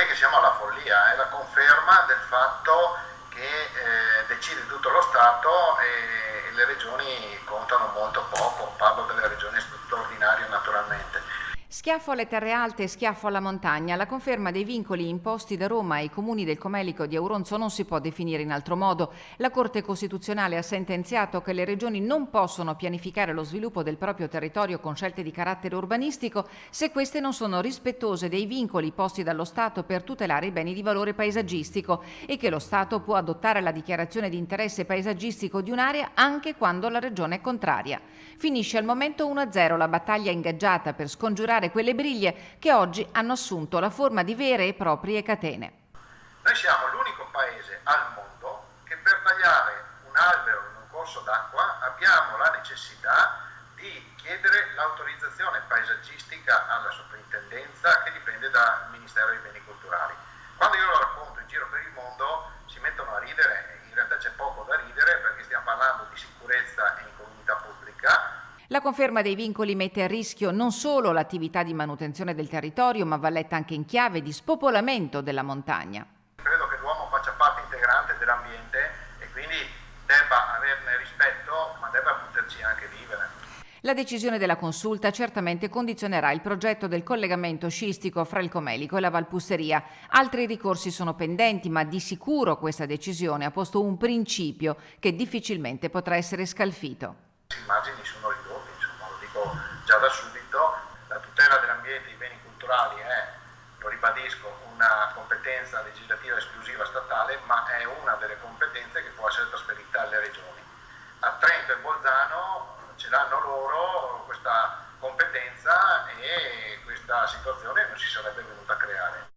che siamo alla follia, è la conferma del fatto che decide tutto lo Stato e le regioni contano molto poco, parlo delle regioni straordinarie naturalmente. Schiaffo alle terre alte e schiaffo alla montagna. La conferma dei vincoli imposti da Roma ai comuni del Comelico di Auronzo non si può definire in altro modo. La Corte Costituzionale ha sentenziato che le regioni non possono pianificare lo sviluppo del proprio territorio con scelte di carattere urbanistico se queste non sono rispettose dei vincoli posti dallo Stato per tutelare i beni di valore paesaggistico e che lo Stato può adottare la dichiarazione di interesse paesaggistico di un'area anche quando la regione è contraria. Finisce al momento 1-0 la battaglia ingaggiata per scongiurare quelle briglie che oggi hanno assunto la forma di vere e proprie catene. Noi siamo l'unico paese al mondo che per tagliare un albero in un corso d'acqua abbiamo la necessità di chiedere l'autorizzazione paesaggistica alla soprintendenza che dipende dal Ministero dei Beni Culturali. Quando io lo racconto in giro per il mondo si mettono a ridere, in realtà c'è poco da ridere perché stiamo parlando di sicurezza e incolumità pubblica. La conferma dei vincoli mette a rischio non solo l'attività di manutenzione del territorio, ma va letta anche in chiave di spopolamento della montagna. Credo che l'uomo faccia parte integrante dell'ambiente e quindi debba averne rispetto, ma debba poterci anche vivere. La decisione della consulta certamente condizionerà il progetto del collegamento sciistico fra il Comelico e la Valpusseria. Altri ricorsi sono pendenti, ma di sicuro questa decisione ha posto un principio che difficilmente potrà essere scalfito. I margini sono ridotti, insomma, lo dico già da subito, la tutela dell'ambiente e dei beni culturali è, lo ribadisco, una competenza legislativa esclusiva statale, ma è una delle competenze che può essere trasferita alle regioni. A Trento e Bolzano ce l'hanno loro questa competenza e questa situazione non si sarebbe venuta a creare.